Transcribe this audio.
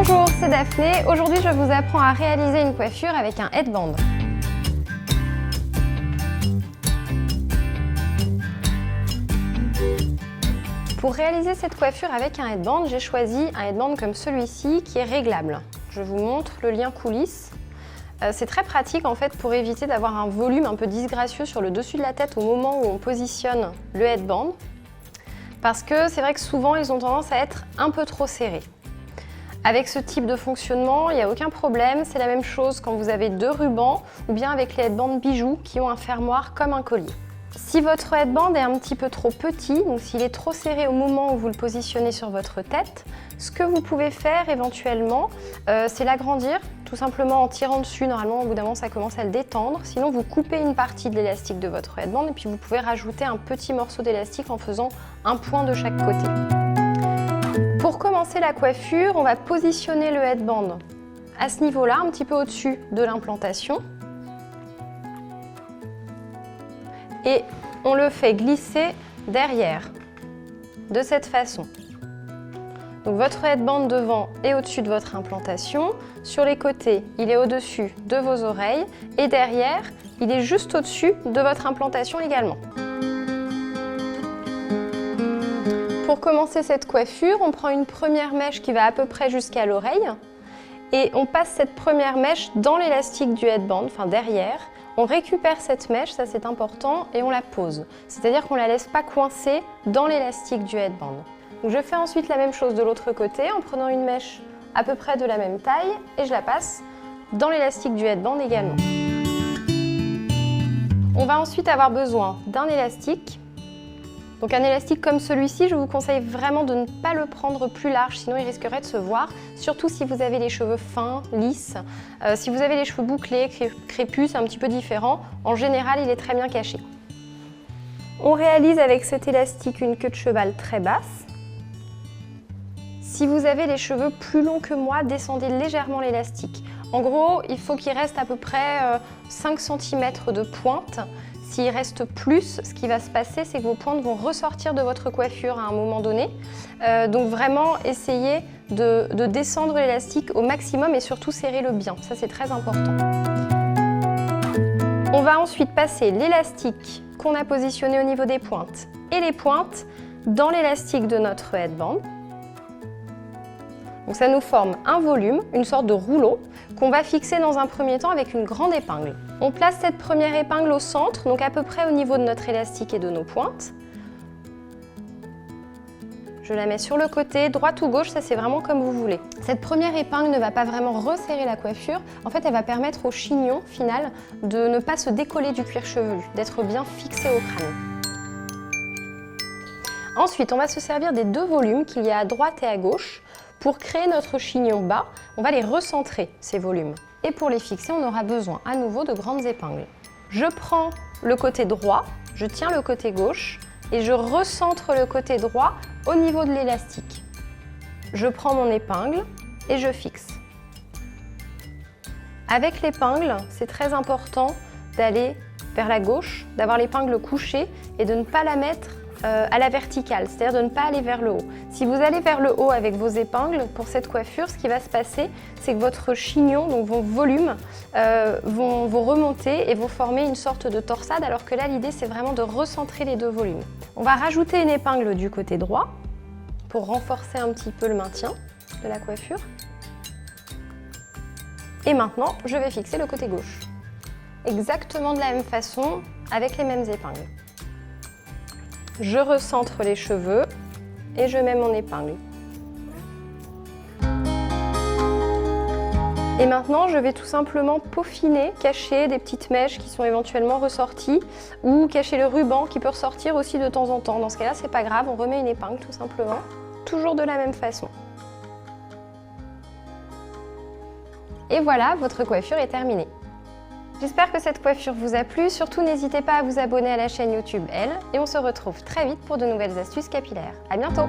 Bonjour, c'est Daphné. Aujourd'hui, je vous apprends à réaliser une coiffure avec un headband. Pour réaliser cette coiffure avec un headband, j'ai choisi un headband comme celui-ci qui est réglable. Je vous montre le lien coulisses. C'est très pratique en fait pour éviter d'avoir un volume un peu disgracieux sur le dessus de la tête au moment où on positionne le headband. Parce que c'est vrai que souvent ils ont tendance à être un peu trop serrés. Avec ce type de fonctionnement, il n'y a aucun problème. C'est la même chose quand vous avez deux rubans ou bien avec les headbands bijoux qui ont un fermoir comme un collier. Si votre headband est un petit peu trop petit, donc s'il est trop serré au moment où vous le positionnez sur votre tête, ce que vous pouvez faire éventuellement, c'est l'agrandir, tout simplement en tirant dessus. Normalement, au bout d'un moment, ça commence à le détendre. Sinon, vous coupez une partie de l'élastique de votre headband et puis vous pouvez rajouter un petit morceau d'élastique en faisant un point de chaque côté. Pour commencer la coiffure, on va positionner le headband à ce niveau-là, un petit peu au-dessus de l'implantation. Et on le fait glisser derrière, de cette façon. Donc votre headband devant est au-dessus de votre implantation, sur les côtés il est au-dessus de vos oreilles et derrière il est juste au-dessus de votre implantation également. Pour commencer cette coiffure, on prend une première mèche qui va à peu près jusqu'à l'oreille et on passe cette première mèche dans l'élastique du headband, enfin derrière. On récupère cette mèche, ça c'est important, et on la pose. C'est-à-dire qu'on ne la laisse pas coincer dans l'élastique du headband. Donc je fais ensuite la même chose de l'autre côté en prenant une mèche à peu près de la même taille et je la passe dans l'élastique du headband également. On va ensuite avoir besoin d'un élastique. Donc un élastique comme celui-ci, je vous conseille vraiment de ne pas le prendre plus large, sinon il risquerait de se voir, surtout si vous avez les cheveux fins, lisses. Si vous avez les cheveux bouclés, crépus, c'est un petit peu différent. En général, il est très bien caché. On réalise avec cet élastique une queue de cheval très basse. Si vous avez les cheveux plus longs que moi, descendez légèrement l'élastique. En gros, il faut qu'il reste à peu près 5 cm de pointe. S'il reste plus, ce qui va se passer, c'est que vos pointes vont ressortir de votre coiffure à un moment donné. Donc vraiment, essayez de descendre l'élastique au maximum et surtout serrez-le bien. Ça, c'est très important. On va ensuite passer l'élastique qu'on a positionné au niveau des pointes et les pointes dans l'élastique de notre headband. Donc ça nous forme un volume, une sorte de rouleau qu'on va fixer dans un premier temps avec une grande épingle. On place cette première épingle au centre, donc à peu près au niveau de notre élastique et de nos pointes. Je la mets sur le côté, droite ou gauche, ça c'est vraiment comme vous voulez. Cette première épingle ne va pas vraiment resserrer la coiffure, en fait elle va permettre au chignon final de ne pas se décoller du cuir chevelu, d'être bien fixé au crâne. Ensuite, on va se servir des deux volumes qu'il y a à droite et à gauche. Pour créer notre chignon bas, on va les recentrer, ces volumes. Et pour les fixer, on aura besoin à nouveau de grandes épingles. Je prends le côté droit, je tiens le côté gauche et je recentre le côté droit au niveau de l'élastique. Je prends mon épingle et je fixe. Avec l'épingle, c'est très important d'aller vers la gauche, d'avoir l'épingle couchée et de ne pas la mettre à la verticale, c'est-à-dire de ne pas aller vers le haut. Si vous allez vers le haut avec vos épingles, pour cette coiffure, ce qui va se passer, c'est que votre chignon, donc vos volumes, vont remonter et vont former une sorte de torsade, alors que là, l'idée, c'est vraiment de recentrer les deux volumes. On va rajouter une épingle du côté droit pour renforcer un petit peu le maintien de la coiffure. Et maintenant, je vais fixer le côté gauche. Exactement de la même façon, avec les mêmes épingles. Je recentre les cheveux et je mets mon épingle. Et maintenant, je vais tout simplement peaufiner, cacher des petites mèches qui sont éventuellement ressorties ou cacher le ruban qui peut ressortir aussi de temps en temps. Dans ce cas-là, c'est pas grave, on remet une épingle tout simplement, toujours de la même façon. Et voilà, votre coiffure est terminée. J'espère que cette coiffure vous a plu, surtout n'hésitez pas à vous abonner à la chaîne YouTube Elle et on se retrouve très vite pour de nouvelles astuces capillaires. À bientôt!